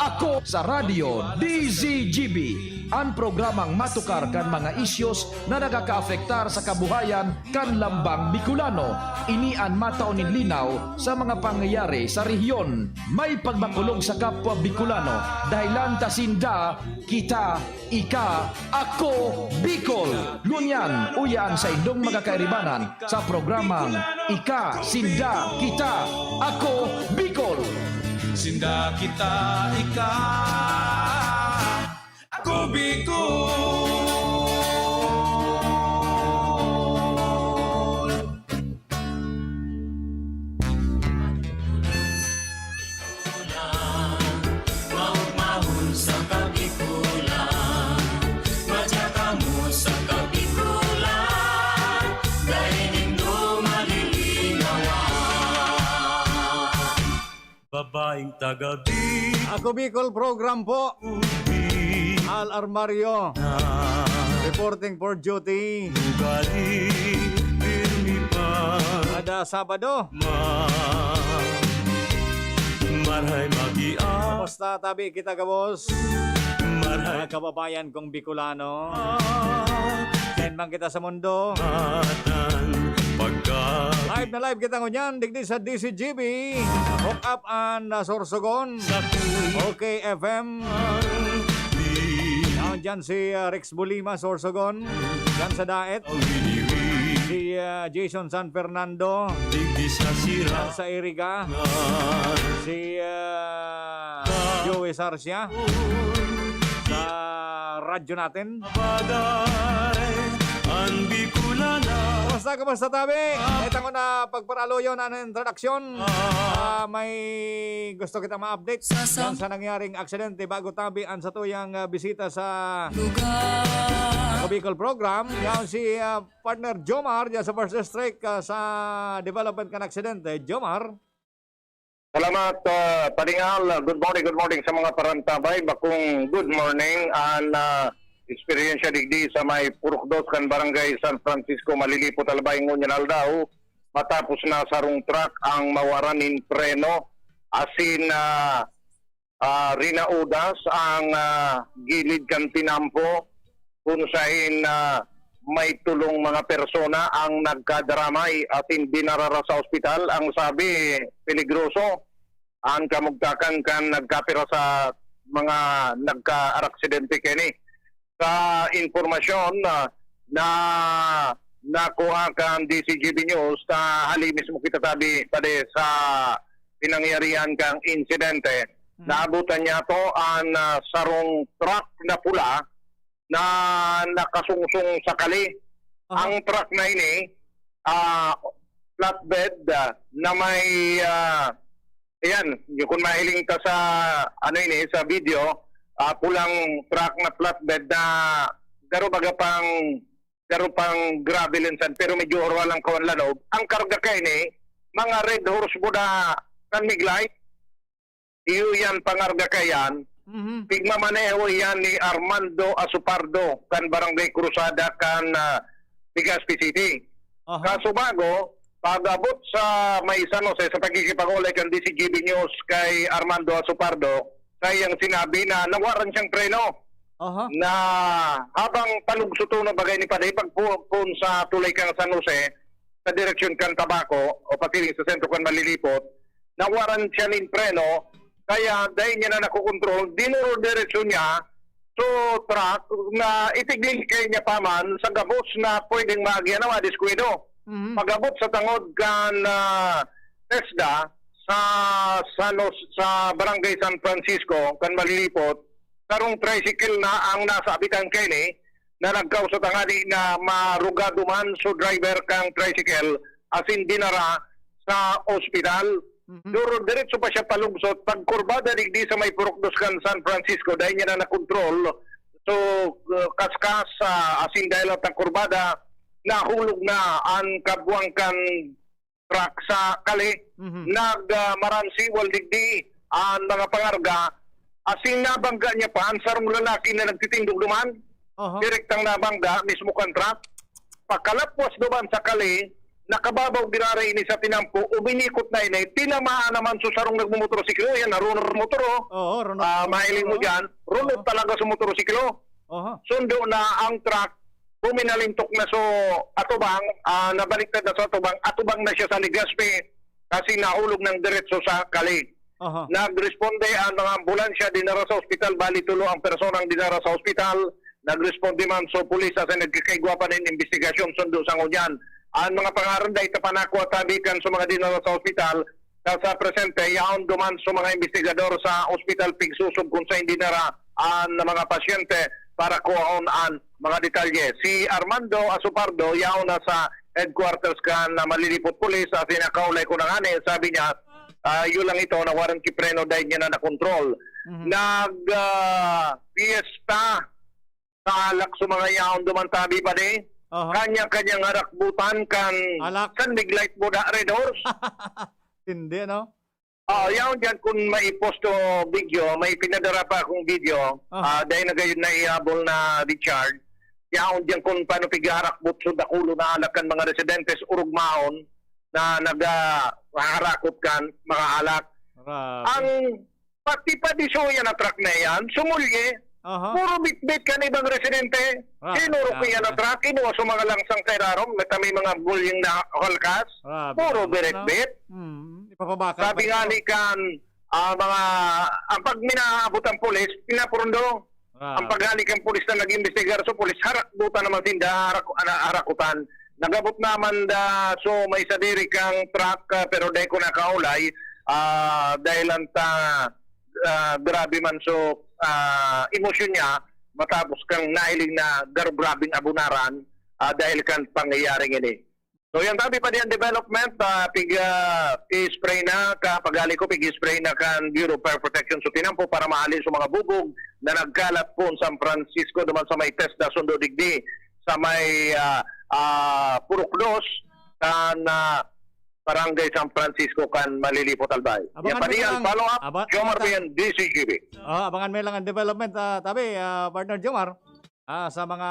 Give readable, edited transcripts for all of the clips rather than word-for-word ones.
Ako sa radyo DZGB, ang programang matukar kan mga isyos na nagakaafektar sa kabuhayan kan lambang Bicolano. Inian mataunin linaw sa mga pangyayari sa rehiyon. May pagbakulog sa kapwa Bicolano dahilan tasinda, kita, ika, ako, Bicol. Lunyan, uyan sa indong mga kairibanan sa programang Ika, Sinda, Kita, Ako, Bicol. Sinda kita ika, ako Bicol. Mahul sa Kabikulan, madya mo sa Kabikulan, dahil nindo malilinawan. Babaeng tagabi, Ako Bicol program po. Al Armario reporting for duty. ugali, pirmi pa, Kada Sabado. marhay mag-iang, Kamusta tabi kita kabos? marhay Mga kababayan kong Bicolano. Saan bang kita sa mundo? atan, pagka Live na live kita ngunyan. Digdi sa DCGB. Hook up and Sorsogon. Okay FM. Yan dyan si Rex Bulima, Sorsogon. Dyan sa Daet. Si Jason San Fernando. digdi sa sira, Dyan sa Iriga. Si Joey Sarsia. Sa radyo natin. baday, ang Bicolana. Kamusta tabi? Ito ko na pagparalo yun ang introduction. May gusto kita ma-update yan sa nangyaring aksidente bago tabi ang satuyang bisita sa Ako Bicol program. Yan si partner Jomar yan sa first strike sa development kan aksidente. Jomar. Salamat, Paringal. Good morning sa mga parantabay. Bakong good morning and experience digdi sa may Purukdos kan Barangay San Francisco, Malilipot, Albay, Ngunyan, Aldao. Matapos na sarong truck ang mawaranin preno. Asin rinaudas ang gilid kan tinampo kung saan may tulong mga persona ang nagkadaramay at hindi narara sa ospital. Ang sabi, peligroso. Ang kamugtakan kan nagkapira sa mga nagka-aksidente kini. Sa informasyon na nakuha kan DCGB News na hali mismo kita tabi pade sa pinangyarihan kang insidente. Naabutan niya to ang sarong truck na pula na nakasungsong sa kali. Ang truck na ini flatbed na may ayan, kung mahiling ka sa sa video, pulang truck na flatbed na garo pang gravel insan pero medyo orwalang kawan lanob. Ang karga kay ni mga red horse buda kan miglay. Iyo yan pangarga kayan. Pigma maneho yan ni Armando Asupardo kan Barangay Cruzada kan Legazpi City. Kaso bago pag-abot sa may San Jose sa pagkikipag-ulay kan DCGB News kay Armando Asupardo, kayang sinabi na nawaran siyang preno na habang palugsuto na bagay ni Paday pagpun sa tulay kang San Jose sa direksyon kan Tabaco o patiling sa sentro kan Malilipot, nawaran siya ng preno kaya dahil niya na nakukontrol, dinuro direksyon niya so truck na itigil kay niya paman sa gabos na pwedeng maagyan na madiskwento. Pag-abot sa tangod kan TESDA sa Barangay San Francisco kan Malilipot, karong tricycle na ang nasa abitan kini na nagkaw sa tangani na marugado man so driver kang tricycle asin dinara sa ospital. Duro diretso pa siya palugsot pagkurbada digdi sa may Purukdos kan San Francisco dahil niya na nakontrol. So kaskas asin dahil at kurbada nahulog na ang kabuang kan truck sa kali. Nagmaransi waldigdi ang mga pangarga asin nabangga niya pa ang sarong lalaki na nagtitindog duman. Direktang nabangga mismo kan truck. Pagkalapwas duman sa kali nakababaw dinara ini sa tinampo, uminikot na ini, tinamaan naman sa sarong nagmumotorsiklo, yan, narunod motor, oh. Oo, Ronald. Mahiling mo dyan, runod talaga sa motorsiklo. Oho. Sundo na ang truck, puminalintok na so atubang, nabaliktad na sa atubang na siya sa Legazpi kasi nahulog ng diretso sa kali. Oho. Nagresponde ang mga ambulansya dinara sa ospital, bali tulo ang personang dinara sa ospital. Nagresponde man so pulis sa nagkikaigwa pa ng investigasyon sundo sa ngunyan. Ang mga pangaranday tapanako at tabikan sa mga dinara sa ospital, sa presente, yaon duman sa mga investigador sa ospital pigsusog kung sa hindi nara ang mga pasyente para kuhaon ang mga detalye. Si Armando Asupardo, yaon na sa headquarters kan na malilipot pulis, sa sinakaulay ko na nga sabi niya, yun lang ito, na warang kipreno dahil niya na nakontrol. Nag-fiesta sa alak sa mga yaon dumantabi pa di. Kanya-kanyang harakbutan kan Alak. kan big light boda red horse. Hindi, no? Yaon dyan kung may posto video, may pinadara pa akong video, dahil na gayon na ihabol na Richard. Yaon dyan kung paano pigaharakbot sa dakulo na alakan mga residentes urugmaon na nag-harakot kan mga alak. Ang pati pa di so yan na truck na yan, sumulye, puro bit-bit ka na ibang residente. Sinuro ko yan na truck, kinuha sa mga langsang kairarom, may mga bulying na halkas, puro birit-bit. Ipapabaka. Sabi nga ni kan, ang pag minaabot ang pulis, pinapurundo. Ang paghalik ang pulis na nag-investigar sa pulis, harakbutan naman tinda, harakutan. Nagabot naman so may sadiri kang truck, pero dahil ko nakaulay, dahil ang grabe man so emosyon niya, matapos kang nailing na grabing abunaran, dahil kan pangyayaring ini. So yan tabi pa diyan development, i-spray na, pagali ko pig-spray na kan Bureau of Fire Protection so tinampo para maalin sa mga bubog na nagkalat po sa San Francisco duman sa may test na sundo digdi sa may Purukdos kan Barangay San Francisco kan Malilipot Albay. Yan pa diyan, follow up, Jomar Bien, DCGB. Abangan may lang ang development, tabi, partner Jomar. Sa mga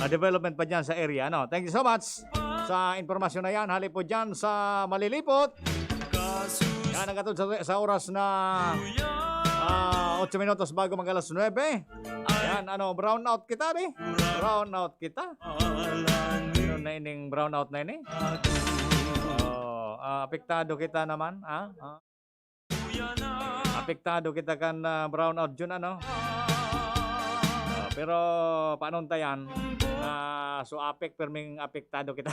development pa dyan sa area. No? Thank you so much sa informasyon na yan. Halip po dyan sa Malilipot. Yan ang katod sa oras na 8 minutos bago mag alas 9. Yan, brown out kita, di? Brown out kita. Ano na ining brown out na ini? Apektado kita naman. Apektado kita kan brown out dyan, ano? Pero paano tayan? So apek perming apektado kita.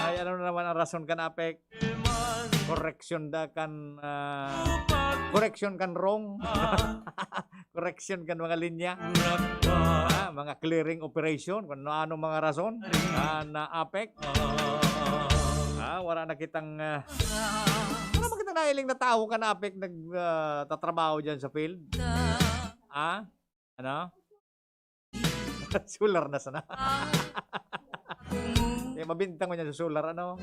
Ay ano naman ang rason kan apek? Correction da kan correction kan wrong. Correction kan mga linya. Mga clearing operation kung ano mga rason na apek. Wala na kitang wala mo kita nailing na tao kan apek nagtatrabaho dyan sa field. Ano? Solar na sana. Mabintang mo niya sa solar, ano?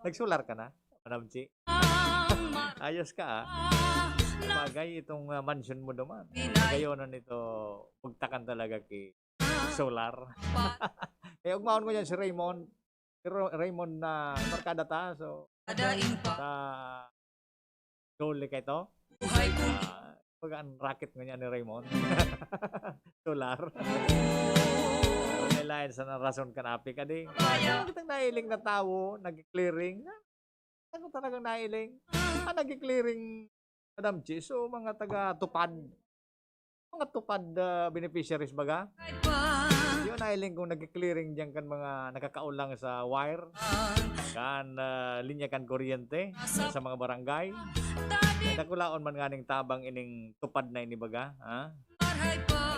Nag-solar ka na, Madam Chi? Ayos ka, Bagay itong mansion mo naman. Gayonan ito, pagtakan talaga kay solar. Ugmaon ko yan si Raymond. Si Raymond na markada ta, so sa goal ka ito. Pag ang racket nga niya ni Raymond. Solar. May lain sa rason kanapi ka din. Ano kitang nailing na tao, nag-clearing. Ano talagang nailing? Nag-clearing, Madam Chi. So, mga taga-tupad. Mga tupad beneficiaries baga. Yung nailing kung nag-clearing dyan kan mga nakakaulang sa wire. Kan linya kan kuryente sa mga barangay. Nakulaon man nga ning tabang ining tupad na inibaga.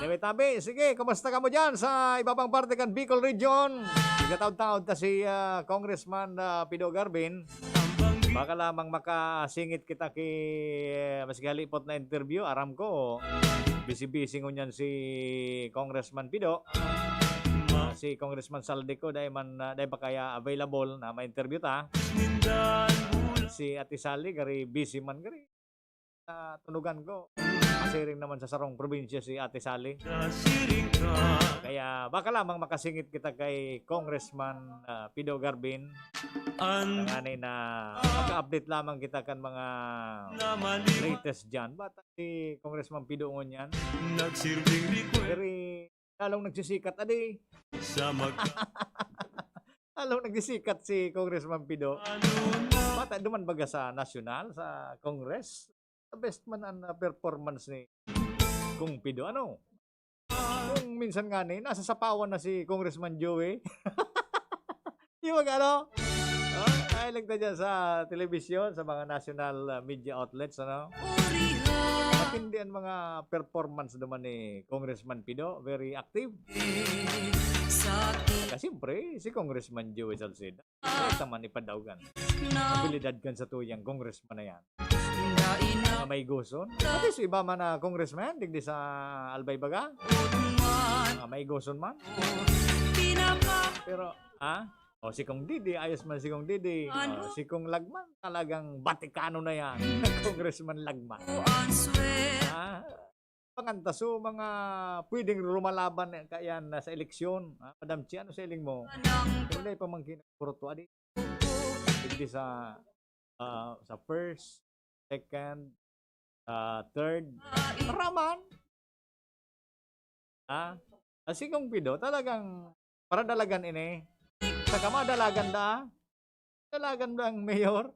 Anyway, tabi, sige, kumusta ka mo dyan sa iba pang parte kan Bicol Region? Nagataod-taod ta si Congressman Pido Garbin. Baka lamang makasingit kita kay mas galipot na interview. Aram ko, busy-busy ngunyan si Congressman Pido. Si Congressman Saldico dahil ba kaya available na ma-interview ta. Si Ate Sally, gari busy man gari. Tunugan ko. Masiring naman sa sarong probinsya si Ate Sally. Kasiring ka. Kaya baka lamang makasingit kita kay Congressman Pido Garbin. An Nanganay na maka-update lamang kita kan mga na mali. latest dyan. Bata si Congressman Pido ngon yan. Nagsilbing request Pero lalong nagsisikat. Adi, sa lalong nagsisikat si Congressman Pido. ano na. Bata duman baga sa nasyonal, sa Congress. The best man ang performance ni Kung Pido. Ano? Kung minsan nga ni, nasa sapawan na si Congressman Joey. Yung mga ano? Ay lang dyan sa telebisyon, sa mga national media outlets. Ano? Matindi ang mga performance naman ni Congressman Pido. Very active. Kasi siyempre, si Congressman Joey Salceda. Kahit naman ipadawgan. Abilidad kan sa tuyang congressman na yan. Mga may guson. Pati si iba man na congressman, digdi sa Albay Baga. Mga may guson man. Pero, o si Kong Didi, ayos man si Kong Didi. Si Kong Lagman, talagang Batikano na yan. Congressman Lagman. Pangantaso, mga pwedeng lumalaban kayan sa eleksyon. Madam Chi, ano sa iling mo? Pero dahil pamangkin purto, adi. Digdi sa first, second, third. Maraman. Si Kong Pido, talagang para dalagan ini. Sa kama dalagan da. Dalagan da ang mayor.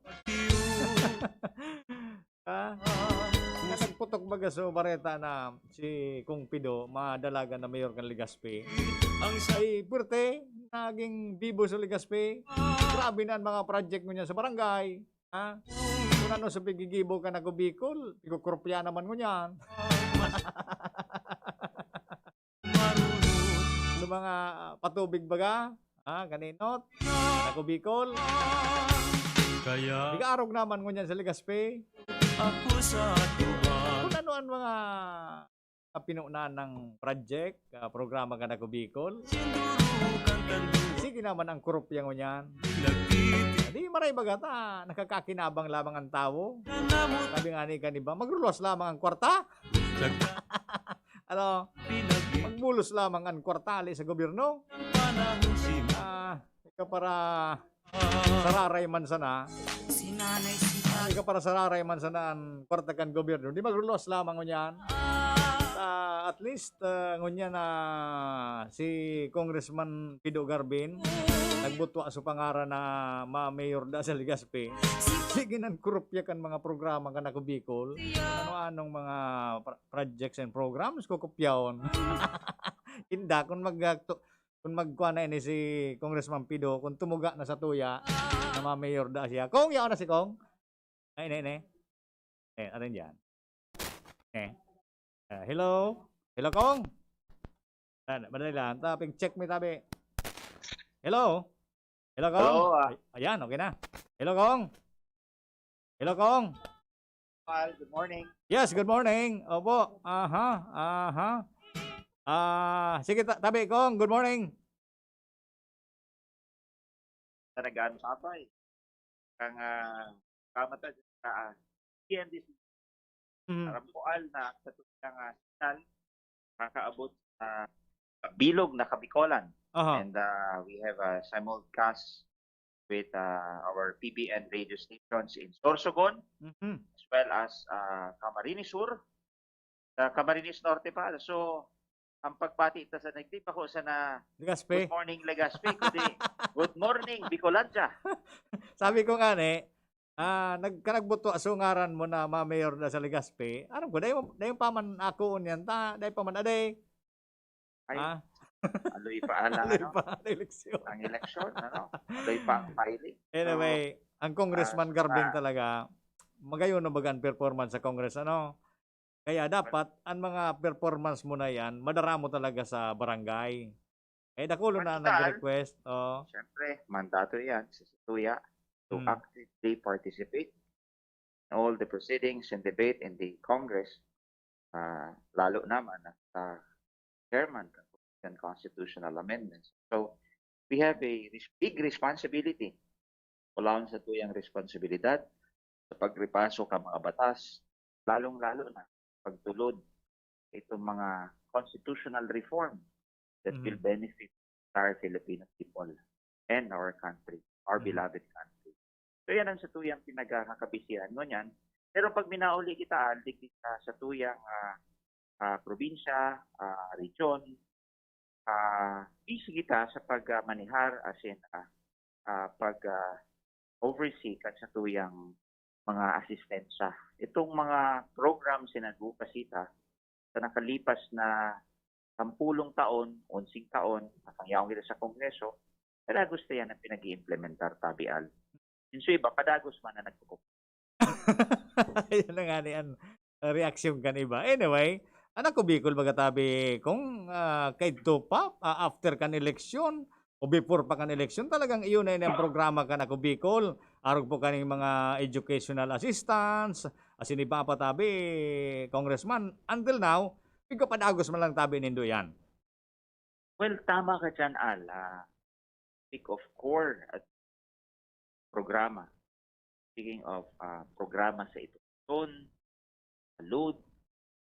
Nagputok baga sa bareta na si Kong Pido, madalagan na mayor kan Legazpi. Ang Ay, purte, naging bibo sa Legazpi. Grabe na ang mga project mo niya sa barangay. Kung ano sa pigigibo ka na Bicol, ikukurupya naman mo niyan. Sa mga patubig baga, kaninot, na Bicol. kaya Bigaarog naman mo niyan sa Legazpi. ako sa tuwa. Kung ano ang mga pinuunan ng project, programa ka na Bicol. Sindurukan tandu. Sige naman ang kurupya mo niyan. Nagtiti Di maray bagata, nakakakinabang lamang ang tao. namot. Sabi nga ni kaniba, magrulos lamang ang kwarta. Sagda Ano, pinagi. magbulos lamang ang kwartali sa gobyerno. Panahon si Ikaw para sararay man sana. Ikaw para sararay man sana ang kwarta kan gobyerno. Di magrulos lamang mo niyan. At least, ngunya na si Congressman Pido Garbin, nagbutwa sa pangaran na ma-mayor da sa Legazpi. Sige nang kurupya kan mga programa kan ako Bicol. Ano-anong mga projects and programs ko kopyaon. Inda kung magkuha na ini si Congressman Pido, kung tumuga na sa tuya na ma-mayor da siya. Kong, yaon na si Kong. Ay, ano yan? Hello? Hello, Kong? Madali lang. Taping check me tabi. Hello? Hello, Kong? Hello, Ayan, okay na. Hello, Kong? Hello, Kong? Good morning. Yes, good morning. Opo. Sige, tabi, Kong. Good morning. Tanagaan sa atay. Kang kamata sa PNDC. Aram ko na sa tutang signal kakaabot sa bilog na Kabikolan. And we have a simulcast with our PBN radio stations in Sorsogon, as well as Camarines Sur, Camarines Norte pa. So, ang pagpati ito sa nagtip ako sa na Legazpi. good morning Legazpi, kundi good morning Bicolandia. Sabi ko nga nagkanagbuto asungaran mo na ma-mayor na sa Legazpi. Aram ko, dayon paman ako niyan ta, dayon paman aday. Ay, aloy pa ala, Aloy ano? pa ang eleksyon. Ang eleksyon, ano? Aloy pa ang filing. Anyway, ang Congressman Garbin talaga, magayon na bagan performance sa Congress, ano? Kaya dapat, ang mga performance mo na yan, madara mo talaga sa barangay. Eh, dakulo na nag-request. Siyempre, mandato yan sa Tuya to Hmm. actively participate in all the proceedings and debate in the Congress, lalo naman sa chairman ng constitutional amendments. So, we have a big responsibility. Wala sa tuyang responsibilidad sa pagripasok ang mga batas, lalong-lalo na pagtulod itong mga constitutional reform that will Mhm. benefit our Filipino people and our country, our Mhm. beloved country. So yan ang sa tuyang pinagkakabisihan mo niyan. Pero pag minauli kita, digdig sa tuyang probinsya, region, busy kita sa pagmanihar as in pag-oversee ka sa tuyang mga asistensya. Itong mga programs sinagupasita sa nakalipas na 10 taon, 11 taon, nakangyaong kita sa Kongreso, padagos na yan ang pinag-i-implementar tabial. Yung iba, padagos man na nagpupup. Yan na nga ni ang reaksyon kan iba. Anyway, anak ko Bicol bagatabi kung kahit to pa after kan eleksyon o before pa kan eleksyon talagang iyon na yung programa kan ako Bicol. Arog po kaning mga educational assistants, asin iba pa tabi congressman until now pigo padagos man lang tabi nindo yan. Well, tama ka dyan, Al. Speak of core at programa. Speaking of programa sa edukasyon, sa load,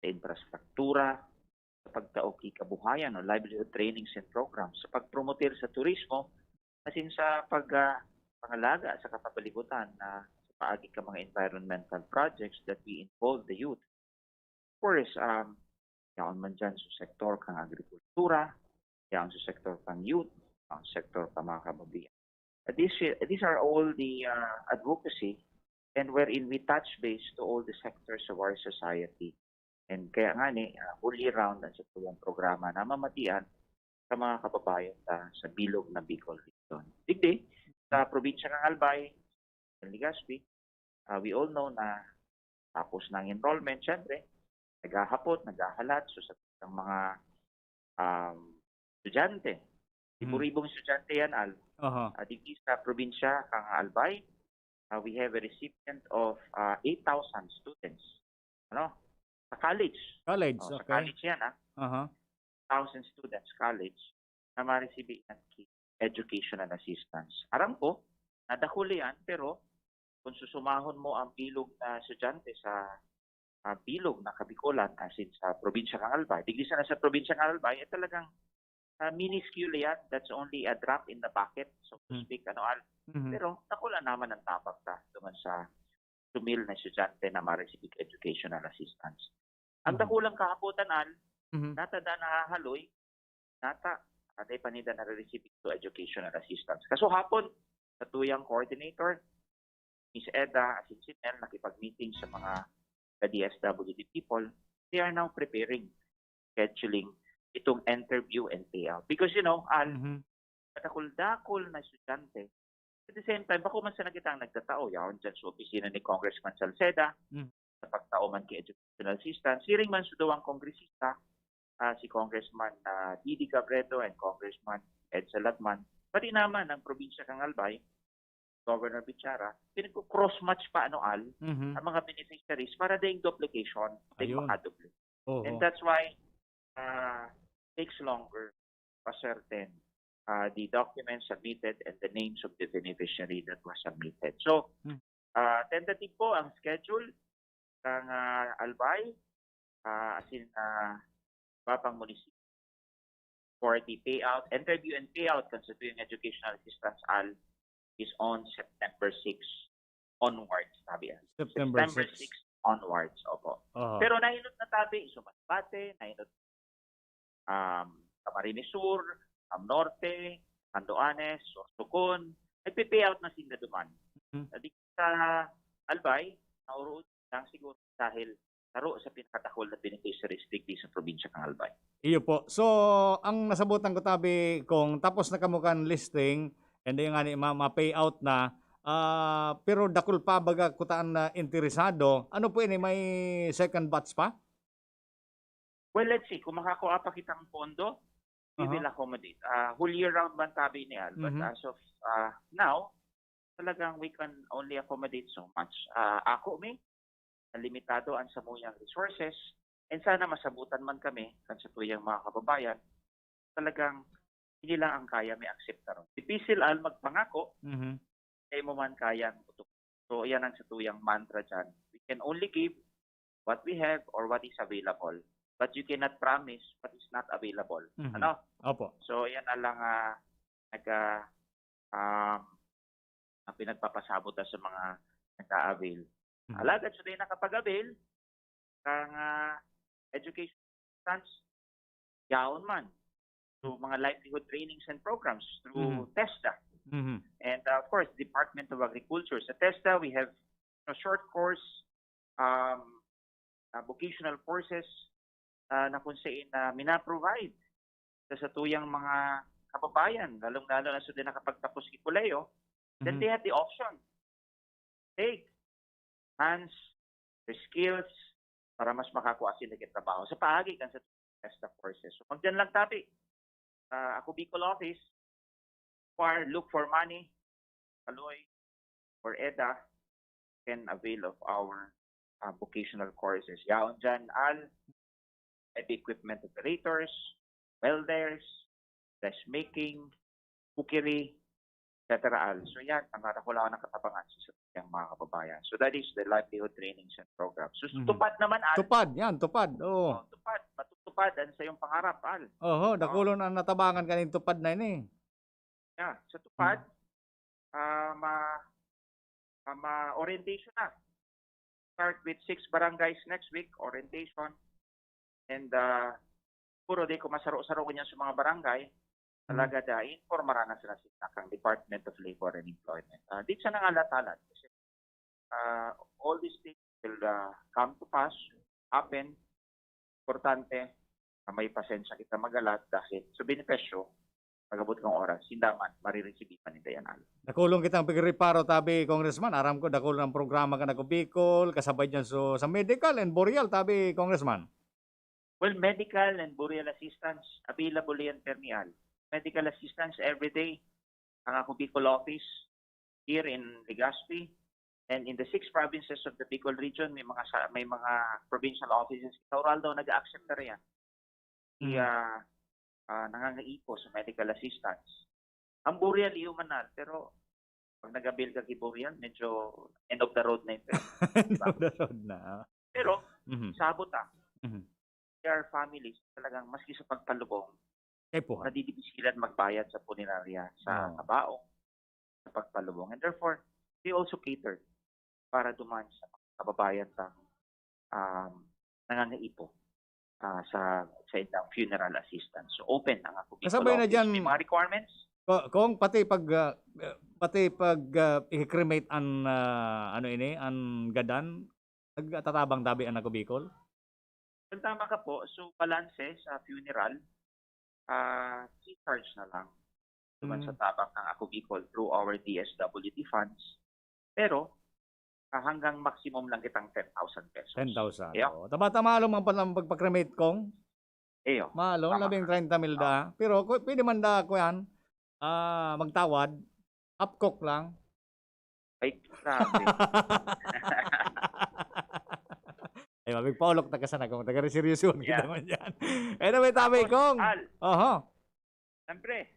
sa infrastruktura, sa pagtaoki kabuhayan o livelihood trainings and programs, sa pagpromoter sa turismo, asin sa pangalaga sa kapapalibutan na sa paagi ka mga environmental projects that we involve the youth. Of course, yaon man dyan sa sektor kang agrikultura, yaon sa sektor kang youth, yaon sa sektor kang mga kababayan. These are all the advocacy and wherein we touch base to all the sectors of our society. And kaya nga ni, whole year round ang sa tuyang programa na mamatian sa mga kababayan sa bilog na Bicol region. Digdi, sa probinsya ng Albay, ng Legazpi, we all know na tapos ng enrollment, syempre, naghahapot, naghahalat, so sa mga estudyante. Libo-ribong estudyante yan, Al. Digdi sa probinsya kang Albay, we have a recipient of 8,000 students. Ano? Sa college. College, Sa okay. college yan, 1,000 students college na ma-receive ng educational assistance. Aram ko, nadakuli yan, pero kung susumahon mo ang bilog na estudyante sa bilog na Kabikulan, as in sa probinsya ng Albay, digdi sa nasa probinsya ng Albay, talagang minuscule yan. That's only a drop in the bucket, so to speak. Pero nakula naman ang tapak doon sa sumil na estudyante na ma-receive educational assistance. Ang dakulang kahapotan, nata da nahahaloy, nata aday panida na receive to educational assistance. Kaso hapon, sa tuyang coordinator, Ms. Eda, asin si Nel, nakipag-meeting sa mga DSWD people, they are now preparing, scheduling itong interview and payout. Because, dakul-dakul na estudyante, at the same time, bako man sa nagitang nagtatao, yaon dyan sa opisina ni Congressman Salceda, sa pagtao man kay educational assistance, siring man sa dawang kongresista, si Congressman Didi Cabredo and Congressman Ed Saladman, pati naman ang probinsya kang Albay, Governor Bichara, pinag-cross-match pa Al, ang mga beneficiaries para daing duplication, daing Ayun. makaduple. And that's why takes longer pa certain the documents submitted and the names of the beneficiary that was submitted. So, tentative po ang schedule ng Albay, as in Papang Munisipyo for the payout, interview and payout constituting educational assistance is on September 6 onwards, sabi yan. September 6 6. onwards, opo. Pero nahinot na tabi, Sumasbate, nahinot Camarines Sur, Norte, Candoanes, Sorsogon, nagpe-payout na sila duman. Sa Albay, nauroon lang siguro dahil taro sa pinakatakol na beneficiaries digdi sa probinsya ng Albay. Iyo po. So, ang nasabutan ko tabi kung tapos na kamukan listing and then nga ni ma-payout na pero dakul pa baga kutaan na interesado, ano po ini may second batch pa? Well, let's see. Kung makakuha pa kitang pondo, we will accommodate. Whole year round man tabi ni Al. But as of now, talagang we can only accommodate so much. Ako limitado ang samuyang resources and sana masabutan man kami kan sa tuyang mga kababayan, talagang hindi lang ang kaya may accept na ron. Difícil Al magpangako, kaya mo man kayang utok. So yan ang sa tuyang mantra dyan. We can only give what we have or what is available. But you cannot promise what is not available. Mhm. Ano? Opo. So, yan na lang ang pinagpapasabot na sa mga nagka-avail. Mhm. Alagad sa din nakapag-avail, kang education stance, yaon man. Through mga livelihood trainings and programs through TESDA. Mhm. And of course, Department of Agriculture. Sa TESDA, we have short course, vocational courses na kung saan minaprovide sa tuyang mga kababayan, lalong-lalo na sa din nakapagtapos ikuleyo, then they have the option. Take, hands, their skills, para mas makakuha sila ng trabaho. Sa paagi kan sa TESDA courses. So, pag dyan lang tabi, ako Bicol Office, look for money, Aloy, or EDA, can avail of our vocational courses. Yaon dyan, heavy equipment operators, welders, dressmaking, cookery, etc. So yan, ang nakakula ng katapangan sa yung mga kababayan. So that is the livelihood trainings and programs. So tupad naman, Al. Tupad, yan, tupad. Oo. Tupad, matutupad sa iyong pangarap, Al. Oho, dakulon ang natabangan kanin tupad na ini. Yeah, sa tupad, orientation na. Start with 6 barangays next week, orientation. And puro di ko masaro-saro niya sa mga barangay, talaga dahil informara na sila sa Department of Labor and Employment. Di sa nangalatalan. Kasi all these things will come to pass, happen. Importante, may pasensya kita magalat dahil sa benepisyo, magabot ng oras, sindaman, marireceive pa ni Dayanal. Dakulong kitang pagreparo tabi, Congressman. Aram ko, dakulong ang programa ka na Bicol, kasabay dyan sa medical and boreal tabi, Congressman. Well, medical and burial assistance, available yan permial. Medical assistance every day. Ang ako Bicol Office here in Legazpi and in the 6 provinces of the Bicol region, may mga provincial offices. Taural daw nag-accept na rin yan. Nangangaipo sa medical assistance. Ang burial iumanal, pero pag nag-avail ka kay burial, medyo end of the road na ito. na. Pero, sabot there are families talagang maski sa pagpalubong, Kay po. nadidibisilan magbayad sa punerarya, sa kabaong, sa pagpalubong. And therefore, they also catered para duman sa mga kababayan sa nangangaipo sa indang funeral assistance. So open ang ako Bicol Kasabay na Office. dyan, May mga requirements? Kung pati pag i-cremate an an gadan, nagtatabang tabi ang ako Bicol. Kung tama ka po, so balanse sa funeral, charge na lang duman sa tabak ng ako Bicol through our DSWD funds. Pero, hanggang maximum lang kitang 10,000 pesos. 10,000. Yeah. Oh. Tama-tama lang ang pagpa-cremate kong. Eyo. Malo, Tama labing ka. 30 mil da. Pero pwede man da ko yan, magtawad, upcook lang. Ay, grabe. Ay, mabigpaulok na kasan akong taga-seryoso. Yeah. Kita man yan. Anyway, tabi kong. Al, Oho. siyempre.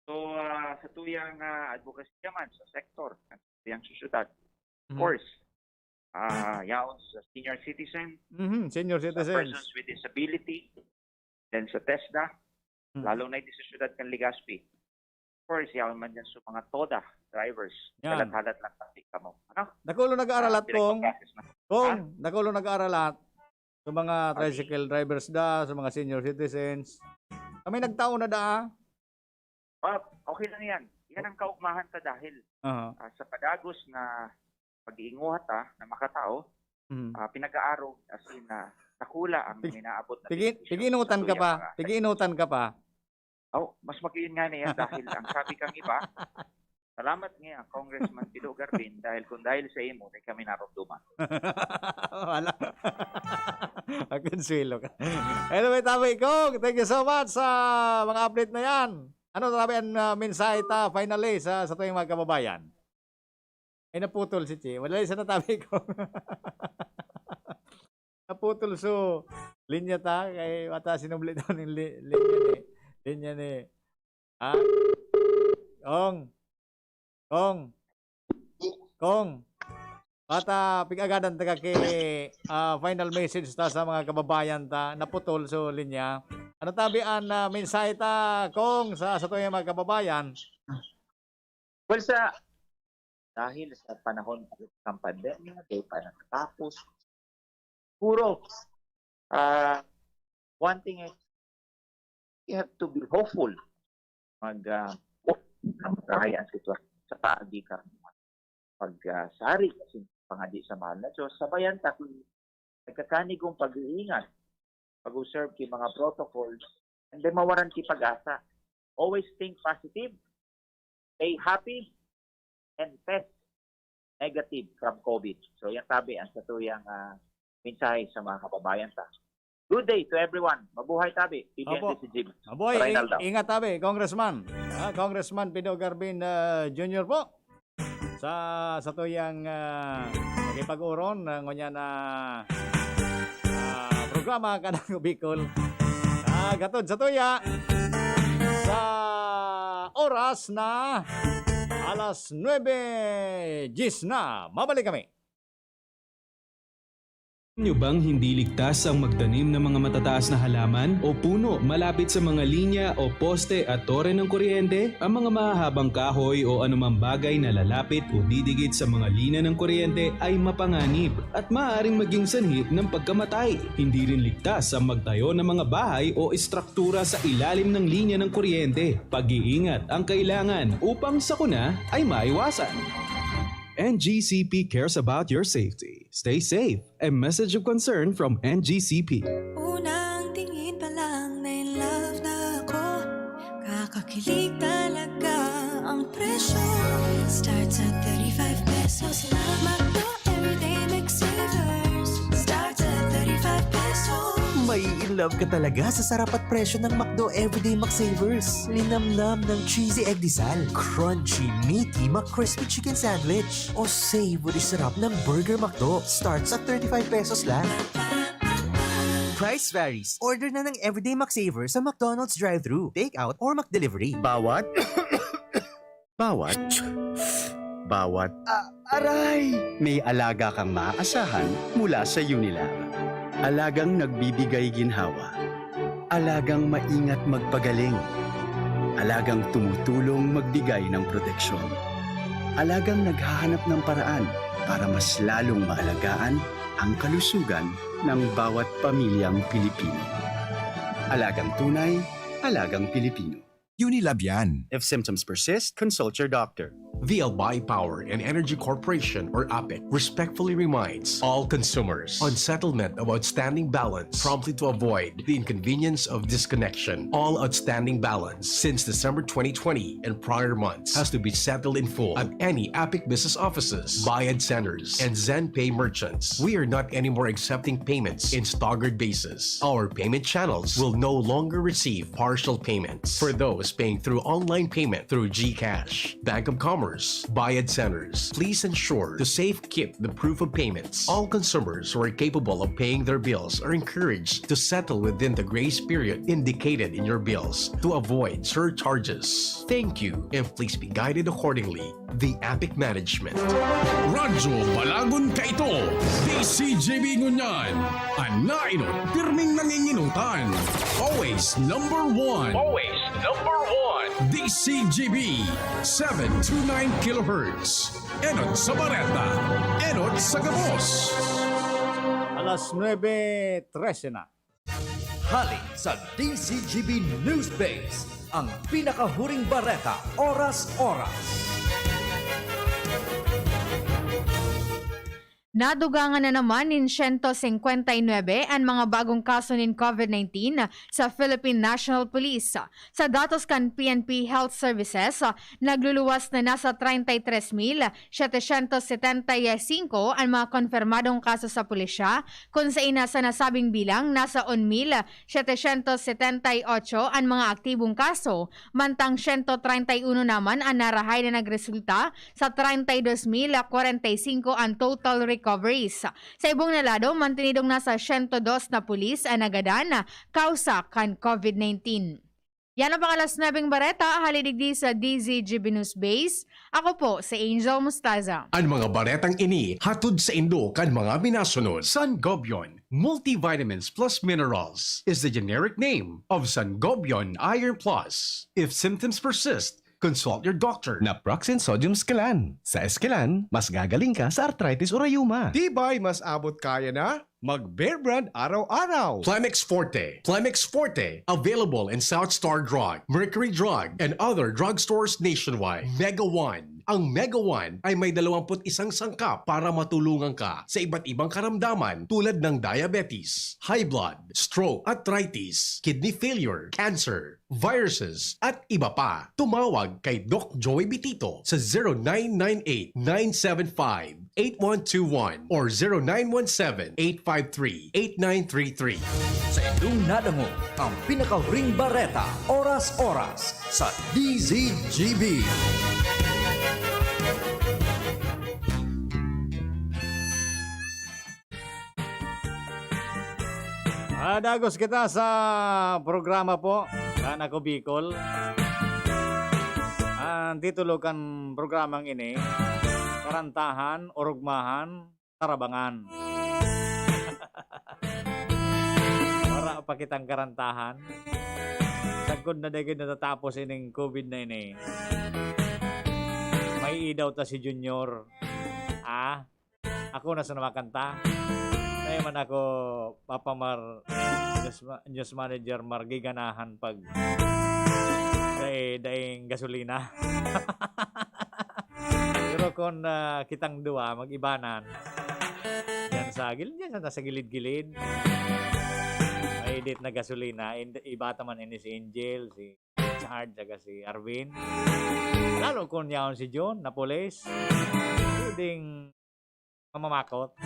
So, sa tuyang advocacy naman sa sektor, sa tuyang susyudad, of course, yaon sa senior citizen, Senior sa citizens. persons with disability, then sa TESDA, lalo na ito sa syudad ng Legazpi. Of course, yaon man dyan sa mga TODA drivers. Yan. Halat-halat lang pati ka mo. Ano? Dakulo nag-aaralat kong. Pinagpaprocess na. Dakulo nag-aaralat sa mga tricycle drivers da, sa mga senior citizens. Kami nagtaon na da. Okay lang yan. Yan ang kaugmahan ta dahil sa padagos na pag-iinguhat na makatao, pinag-aarog as in nakula ang minaabot na Piginutan ka pa. Piginutan ka pa. Mas magiyon nga niya dahil ang sabi kang iba, salamat nga Congressman Pido Garbin dahil dahil sa imo, ay kami narumduman. Wala. Consuelo ka. Anyway, tabi ko. Thank you so much sa mga update na yan. Ano tabi ang mensahe ta finally sa tuwing mga kababayan? Ay naputol si Chi. Wala isa na tabi ko. Naputol so linya ta kay mata sinubli daw ng linya ni. Kong. Pata pigagadan taga kay final message ta sa mga kababayan ta naputol so linya. Ano tabian na mensahe ta kung sa tuyang mga kababayan? Well, dahil sa panahon ng pandemya, di pa nakatapos, puro, one thing is, you have to be hopeful. Kaya ang sitwasyon sa paagi ka. Pagsari, kasi pangadi sa mahal na Diyos, sabayan ta kung nagkakanigong pag-iingat, pag-observe kay mga protocols, and then mawaran ki pag-asa. Always think positive, stay happy, and test negative from COVID. So, yan tabi ang sa tuyang mensahe sa mga kababayan ta. Good day to everyone. Mabuhay tabi. Opo. PBND si Jim. Aboy, Reynaldo. ingat tabi, Congressman. Congressman Pino Garbin Jr. po. Sa tuyang pag-uron ngunya na programa kanang Bicol. Gatod sa tuya sa oras na alas 9:10 na. Mabalik kami. Nyo bang hindi ligtas ang magtanim ng mga matataas na halaman o puno malapit sa mga linya o poste at tore ng kuryente? Ang mga mahahabang kahoy o anumang bagay na lalapit o didikit sa mga linya ng kuryente ay mapanganib at maaaring maging sanhi ng pagkamatay. Hindi rin ligtas ang magtayo ng mga bahay o istruktura sa ilalim ng linya ng kuryente. Pag-iingat ang kailangan upang sakuna ay maiwasan. NGCP cares about your safety. Stay safe. A message of concern from NGCP. Unang tingin pa lang na in love na ako. Kakakilig talaga ang presyo. Starts at 35 pesos lang. Makdo everyday McSavers. Starts at 35 pesos. May in love ka talaga sa sarap at presyo ng McDo Everyday McSavers. Linamnam ng cheesy egg disal, crunchy, meaty McCrispy chicken sandwich, o savory sarap ng Burger McDo. Starts at 35 pesos lang. Price varies. Order na ng Everyday McSavers sa McDonald's drive-thru, take-out, or McDelivery. Bawat Aray! may alaga kang maaasahan mula sa Unilag. Alagang nagbibigay ginhawa. Alagang maingat magpagaling. Alagang tumutulong magbigay ng proteksyon. Alagang naghahanap ng paraan para mas lalong maalagaan ang kalusugan ng bawat pamilyang Pilipino. Alagang tunay, alagang Pilipino. Unilab yan. If symptoms persist, consult your doctor. The Albay Power and Energy Corporation, or APEC, respectfully reminds all consumers on settlement of outstanding balance promptly to avoid the inconvenience of disconnection. All outstanding balance since December 2020 and prior months has to be settled in full at any APEC business offices, Bayad centers, and ZenPay merchants. We are not anymore accepting payments in staggered basis. Our payment channels will no longer receive partial payments. For those paying through online payment through GCash, Bank of Commerce, Bayad centers, please ensure to safe keep the proof of payments. All consumers who are capable of paying their bills are encouraged to settle within the grace period indicated in your bills to avoid surcharges. Thank you, and please be guided accordingly. The APIC Management. Radyo Balagon Kaito, DCJB Ngunyan, Anainot, pirming nanginginutan. Always number one. Always number one. DCJB, 729 kHz. Enot sa Bareta, Enot sa Gabos. Alas 9:13 na. Halik sa DCGB News Base, ang pinakahuring bareta oras-oras. Nadugangan na naman in 159 ang mga bagong kaso ng COVID-19 sa Philippine National Police. Sa datos kan PNP Health Services, nagluluwas na nasa 33,775 ang mga konfirmadong kaso sa pulisya, kung sa ina sa nasabing bilang nasa 1,778 ang mga aktibong kaso, mantang 131 naman ang narahay na nagresulta sa 32,045 ang total recoveries. Sa ibong nalado, mantinidong nasa 102 na pulis ang nagadan kausa kan COVID-19. Yan ang pangalas nabing bareta, halidigdi sa DZGB News Base. Ako po, si Angel Mustaza. Ang mga baretang ini hatod sa Indo kan mga minasunod. Sangobion Multivitamins Plus Minerals is the generic name of Sangobion Iron Plus. If symptoms persist, consult your doctor. Naproxen Sodium Scalan. Sa Escalan, mas gagaling ka sa arthritis o rayuma. Tibay, mas abot kaya na? Mag-Bear Brand araw-araw. Plemix Forte. Plemix Forte. Available in South Star Drug, Mercury Drug, and other drugstores nationwide. Mega One. Ang Mega One ay may 21 sangkap para matulungan ka sa iba't ibang karamdaman tulad ng diabetes, high blood, stroke, arthritis, kidney failure, cancer, viruses, at iba pa. Tumawag kay Doc Joey Bitito sa 0998-975-8121 or 0917-853-8933. Sa inyong nadango ang pinaka-ring bareta, oras-oras sa DZGB. Dagos kita sa programa po. Kan ako Bicol. Ang titulo kan programang ini, Karantahan, Orugmahan, Tarabangan. Para pa kitang karantahan. Sagkod na dagay natatapos ining COVID na ini. May idaw ta si Junior. Ako na sa namakanta. Kaya man ako, Papa Mar, news manager, margiganahan pag daing gasolina. Pero kung kitang dua, mag-ibanan, yan sa gilid-gilid. May edit na gasolina, iba taman ini si Angel, si Richard, saka si Arvin. Lalo kung yaon si John, na police, pwedeng mamamakot.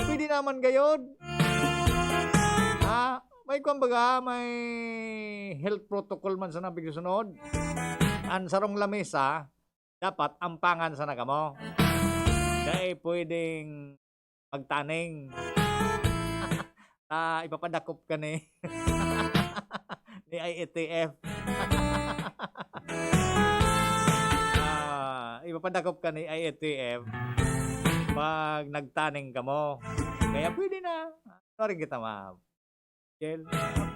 Pwede naman gayon. May kumbaga, may health protocol man sa nabig sunod. Ang sarong lamesa, dapat ampangan sa nagamo. Dahil pwedeng magtaning. Ipapadakop ka ni IATF. Ipapadakop ka ni IATF pag nagtaning ka mo. Kaya pwede na. Ano rin kita, ma'am?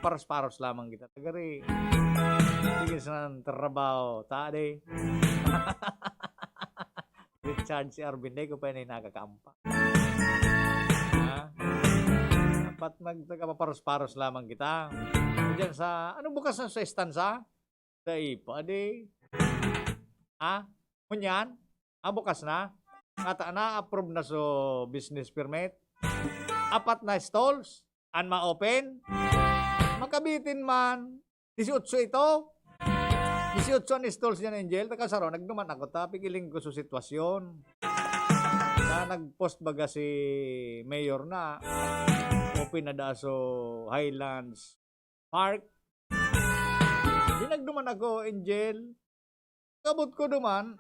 Paros-paros lamang kita. Tagari. Sige sa trabaho. Tade. Richard, si Arvin, ko pa yun nakakampa. Dapat magpaparos-paros lamang kita. Diyan sa, ano bukas na sa estansa? Sa ipa, de. Kunyan? Bukas na? Kata na, approve na so business permit. 4 na stalls. An ma-open. Makabitin man. 18 ito. 18 ang stalls yan, Angel. Takasaro, nagduman ako. Pigiling ko sa sitwasyon. Nag-post baga si Mayor na open na da so Highlands Park. Nagduman ako, Angel. Kabot ko duman.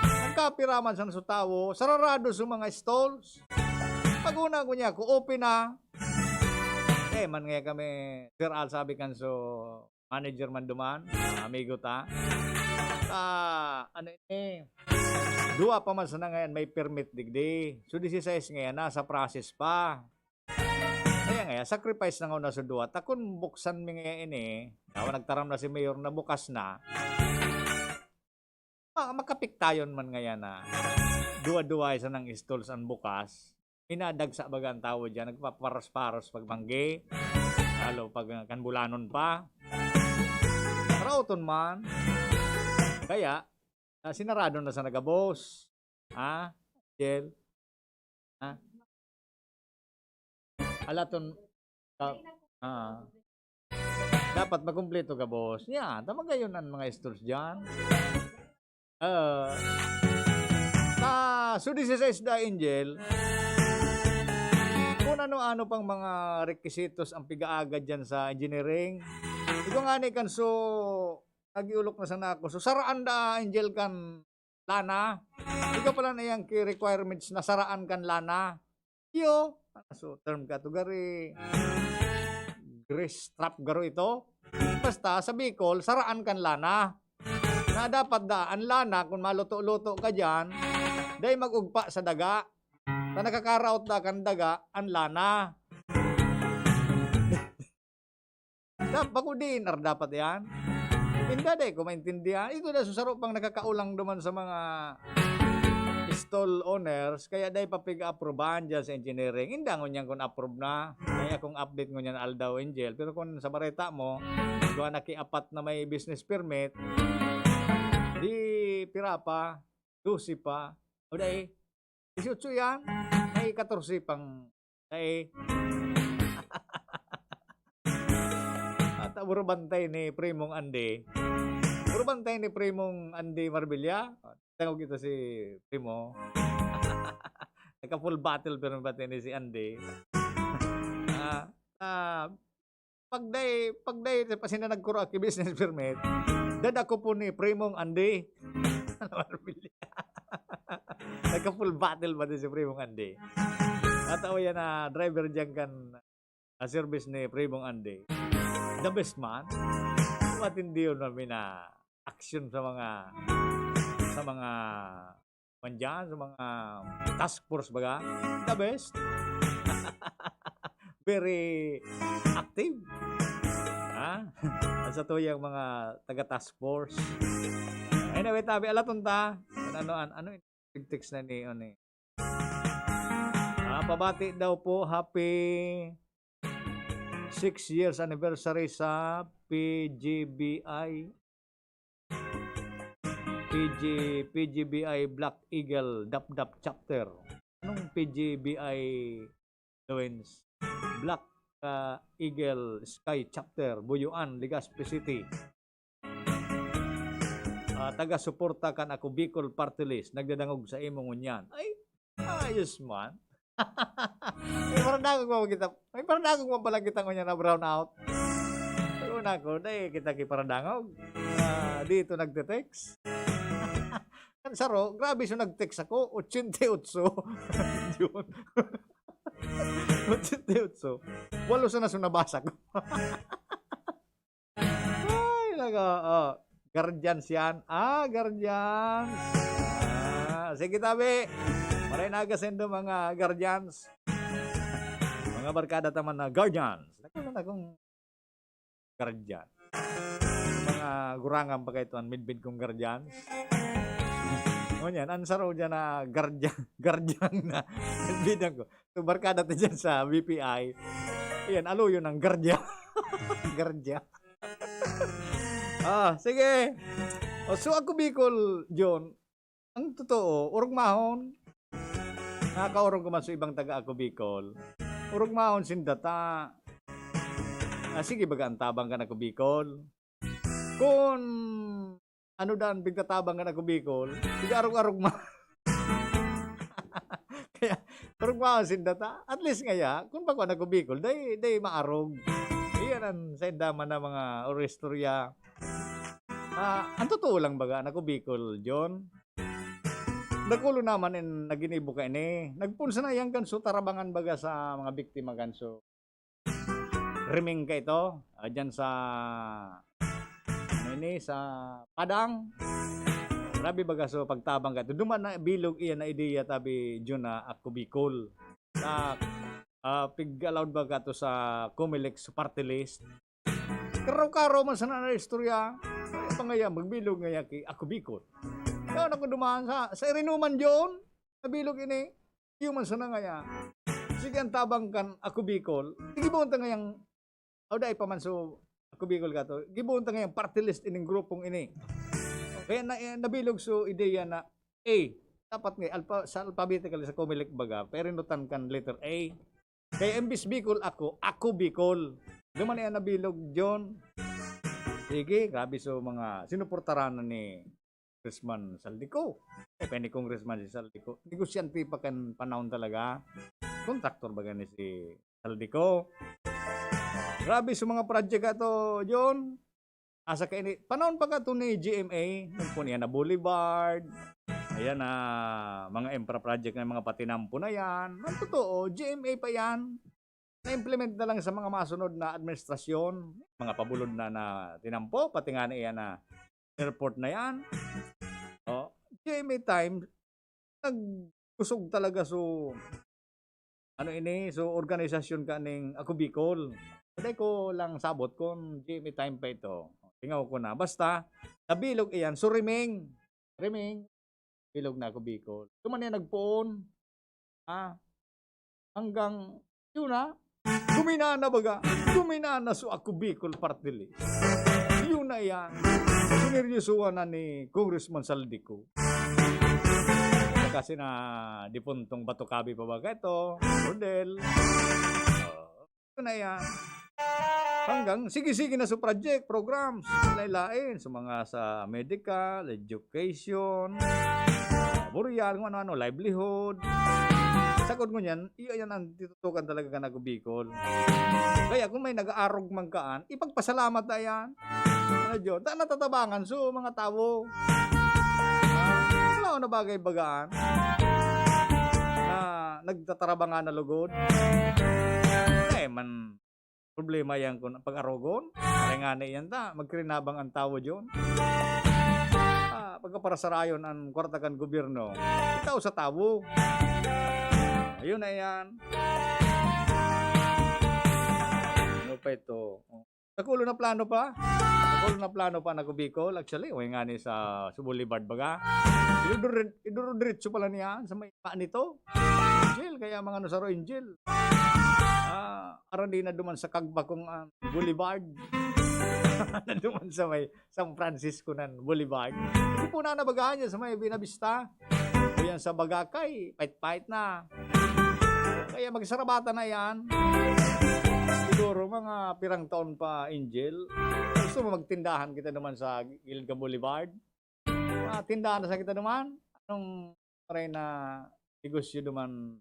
Nagkapiraman sa tao, sararado sa mga stalls. Pag-una ko niya, open na. Man nga kami, Sir Al, sabi kan so, manager man duman, amigo ta. Dua pa man sa na ngayon, may permit digdi. So, 16 ngayon, nasa process pa. Kaya ngayon, sacrifice na nga na sa dua. Takon buksan mi ngayon nagtaram na si Mayor na bukas na. Makapiktayon man ngayon na duwa-duwa isa ng stalls ang bukas. Inadagsa baga ang tao dyan. Nagpaparos-paros pag mangge. Lalo pag kanbulanon pa. Rauton man. Kaya, sinarado na sa nagabos. Jel? Alaton. Dapat makumpleto ka, boss. Tama gayon ang mga stalls dyan. So this is the Angel. Kung ano-ano pang mga requisitos ang pigaagad dyan sa engineering. Ito nga ni kan so nagiulok na sa nako. So saraan da Angel kan lana. Ikaw pala na yung requirements na saraan kan lana. So term category. grease trap garo ito. Basta sa Bicol, saraan kan lana. Na dapat daan lana kung maluto-luto ka dyan, dahil magugpa sa daga. Na nakakaraot da kan daga, ang lana. Dapat ko dinar dapat yan. Hindi dahil ko maintindihan. Ito na susaro pang nakakaulang duman sa mga stall owners, kaya dahil papig-approvean dyan sa engineering, hindi ang nyan kung approve na. Kaya kung update ko nyan Aldaw Angel. Pero kung sa bareta mo, kung nakiapat na may business permit, di pira pa, 12 pa, o dahil, 18 yan, may 14 pang, dahil, at bantay ni Primong Andy. Bantay ni Primong Andy Marbilla. Tangog kita si Primo. Naka-full battle pero batay ni si Andy. Pagday kasi na nagkuro aki business permit, dada ko po ni Primong Andy. Marbilla. Naka-full battle ba din si Primong Andy. At yan na driver dyan kan service ni Primong Andy. The best man. Matindi yun namin na action sa mga mandyan, sa mga task force baga. The best. Very active. Sa to yung mga taga-task force. Anyway, tabi, alaton ta. Ano yung text na ni, pabati daw po, happy 6 years anniversary sa PGBI Black Eagle Dap chapter. Anong PGBI Lawrence? Black Eagle Sky chapter, Buyuan, Legazpi City. Taga-suporta kan ako Bicol Party List. Nagdadangog sa imong unyan. Ay, ayos man. May paradangog mo pala kita ngunyan na brown out. Una ko, dahil kita kiparadangog. Dito nagte-text. Kan saro, grabe so nag-text ako, 88. Yun. 88. Walo sa nabasa ko. Ay, guardians yan. Guardians. Sige tabi. Maray nagasendo mga guardians. Mga barkada taman na guardians. Nagkaroon akong guardian. Mga gurangan pa kayo ang midbid kong guardians. Ngunyan, ansaro dyan na guardian na midbidan ko. So, barkada ta dyan sa BPI. Ayan, alo yun ang guardian. Guardian. Sige. So, ako Bicol, John, ang totoo, urong mahon. Nakakaurong ko man sa ibang taga ako Bicol. Urong mahon sindata. Sige baga ang tabang ka na ko Bicol. Kung ano daan bigtatabang ka na ko Bicol, sige arog-arog ma. Kaya urong mahon sindata. At least ngaya, kung bako na ko Bicol, day maarog. Iyan ang saindaman na mga oristorya. Ang totoo lang baga na ko Bicol, John. Nagulo naman naginibo ka ini. Nagpunsa na yang kanso tarabangan baga sa mga biktima kanso. Riming ka ito. Diyan sa sa Padang. Grabe baga so pagtabang ka ito. Duman na bilog iyan na ideya tabi dyan na ako Bicol. Pig-allowed baga to sa Comelec party list. Karaw-karaw man sa istorya. Pangaya magbilog ngaya ki ako Bicol. Yan ako dumaan sa Irinuman John. Nabilog ini. Human sa nangaya. Sige ang tabang kan ako Bicol. Gibuon ta ngayang day pamanso ako Bicol ka to. Gibuon ta ngayang party list ining grupong ini. Kaya nabilog so ideya na dapat nga sa alphabetical sa Comelec baga. Perinutan kan letter A. Kaya imbis Bicol ako Bicol. Duman yan nabilog John. Sige, grabe so mga sinuportaran na ni Congressman Saldico. Pwede Congressman si Saldico. Negosyante pa kan panahon talaga. Kontraktor baga ni si Saldico. Grabe sa mga project ato, John. Asa ka ini. Panahon pa ka ito ni GMA. Nagpun yan na Boulevard. Ayan na mga infra project na mga patinampo na yan. Ang totoo, GMA pa yan. na-implement na lang sa mga masunod na administrasyon, mga pabulod na tinampo, pati nga na iyan na airport na yan. O, GMA time, nagkusog talaga so organisasyon ka ning ako Bicol. Hindi ko lang sabot kung GMA time pa ito. Tingaw ko na. Basta, nabilog iyan. So, Riming, bilog na ako Bicol. Tuman yan nagpoon. Hanggang, yun na, guminana baga. Guminana so ako Bicol party list. Yun na yan. Sineryosuhan na ni Congressman Saldico. Kasi na dipuntong Batucabi pa baga ito. Rodel. Yun na yan. Hanggang, sige-sige na sa project, programs, lain-lain, sa mga sa medical, education, burial, kung ano-ano, livelihood. Sakot ko niyan, iyan ang titutukan talaga ka na Bicol. Kaya kung may nag-aarog man kaan, ipagpasalamat na yan. Ano dyan? Natatabangan so mga tao. Wala ko na bagay-bagaan na nagtatarabangan na lugod. Man problema yan kung pag-arogon. Kaya nga na yan magkrinabang ang tao dyan. Pagka para sa rayon ang kwartakan gobyerno, itaw sa tao. Ayun na yan. Ano pa ito? Nakulo na plano pa? Nakulo na plano pa na Bicol. Actually, huwag nga ni sa Boulevard baga. Iduro-diretso pala niya sa may paan nito. Angel, kaya mga Nusaro Angel. Aron di na duman sa Kagbakong Boulevard. Na duman sa may San Francisco nan Boulevard. Hindi po na nabagahan niya sa may Binavista. O yan sa Bagakay, pait-pait na. Kaya magsarabata na yan. Siguro mga pirang taon pa, Angel. Gusto mo magtindahan kita naman sa Gilga Boulevard? Tindahan na sa kita naman? Anong maray na negosyo naman,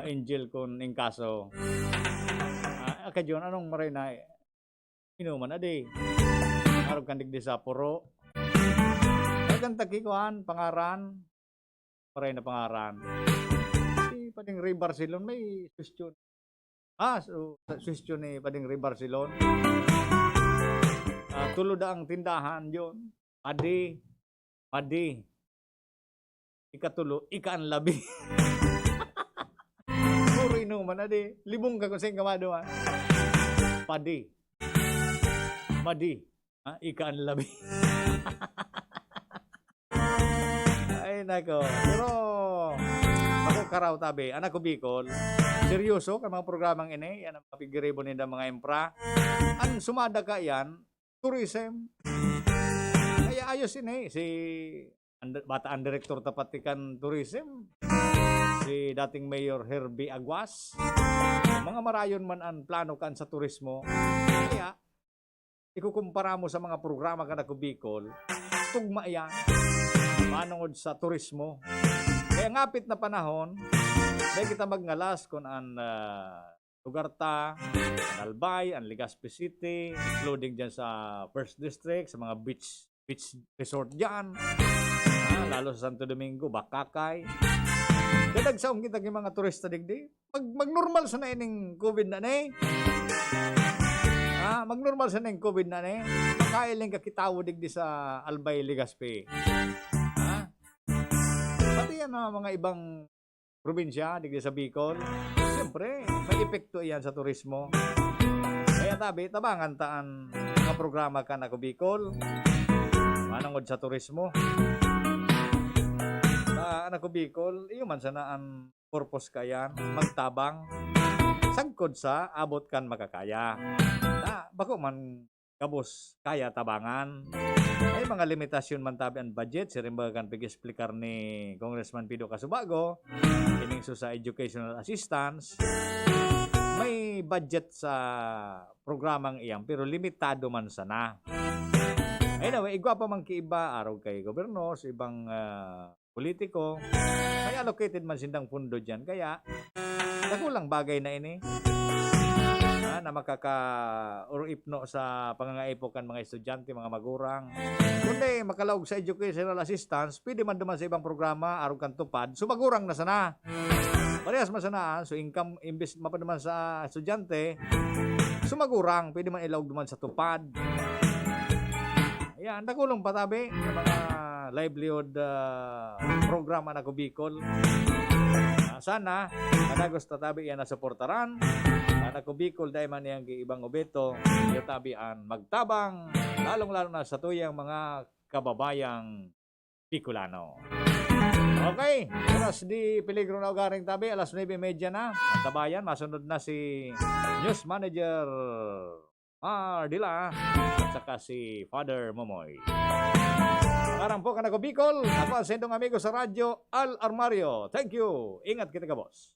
Angel, kung in kaso? Kadyon, anong maray na inuman adi? Arog kandig di sa puro. Kagang takikuhan, pangaran. Maray na pangaran. Si Pading Ray Barcelon may question. Question ni Pading Ray Barcelon. Tulod ang tindahan yun. Madi. Ikatulo, ikaan labi. Puro inuman adi. Libong ka kung saan kamado Madi. Ikaan labi. Ay, nako. Pero, ako karaw tabi, anak ko Bicol, seryoso ka mga programang ini, yan ang mapigiribo nila mga impra. Ang sumada ka yan, tourism. Kaya ayos ini, si bataan direktor tapatikan tourism, si dating Mayor Herbie Aguas, mga marayon man ang plano kan sa turismo. Kaya, ikukumpara mo sa mga programa ka na Bicol, tugma yan, manungod sa turismo. Kaya ngapit na panahon, dahil kita magngalas kung ang lugar ta, ang Albay, ang Legazpi City, including dyan sa First District, sa mga beach resort dyan, lalo sa Santo Domingo, Bakakay. Dadagsaong kita ng mga turista digdi. Mag-normal sa na ining COVID na mag-normal sa na yung COVID na makailing ka kitawo digdi sa Albay, Legazpi. Pati yan mga ibang probinsya, digdi sa Bicol. Siyempre, may epekto yan sa turismo. Kaya tabangan taan mga programa ka na Bicol. Manangod sa turismo. Anak ko Bicol, iyo man sana ang purpose ka yan, magtabang. Sagkod sa abot kan makakaya. Bako man kabos kaya tabangan. Ay mga limitasyon man tabi ang budget. Sirimba kan pag-explicar ni Congressman Pido Casubago. Ining sa educational assistance. May budget sa programang iyang pero limitado man sana. Anyway, igwa pa man kiiba araw kay gobyerno sa ibang politiko. Kaya allocated man sindang pundo dyan. Kaya nakulang bagay na ini. Na makaka-uripno sa pangangaipokan mga estudyante, mga magurang. Kundi makalaog sa educational assistance, pwede man duman sa ibang programa, araw kan tupad, so magurang na sana. Parehas masanaan, so income, imbes mapanaman sa estudyante, sumagurang, pwede man ilawag duman sa tupad. Ayan, nakulong patabi ng mga livelihood program na ko Bicol. Sana, kada gusto tabi yan na suportaran. Kada ko Bicol, dahil man yung ibang obeto, yung tabian magtabang, lalong-lalo na sa tuyang mga kababayang Bicolano. Okay, oras di peligro na ugaring tabi, alas 9:30 na. Ang tabayan, masunod na si News Manager Ardila at saka si Father Momoy. Karang po ka na ko Bicol, ako ang sendong amigo sa radyo, Al Armario. Thank you. Ingat kita ka, boss.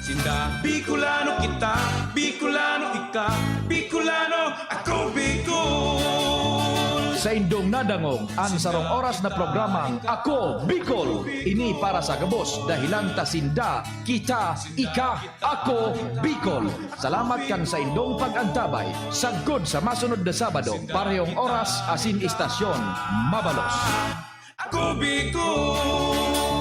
Sinda Bicolano kita, Bicolano ika, Bicolano ako Bicol. Sa indong nadangog ang sarong oras na programang Ako Bicol. Ini para sa gabos dahilan tasinda, kita, ika, ako Bicol. Salamat kan sa indong pag-antabay. Sagod sa masunod na Sabado, parehong oras asin istasyon, Mabalos. Ako Bicol.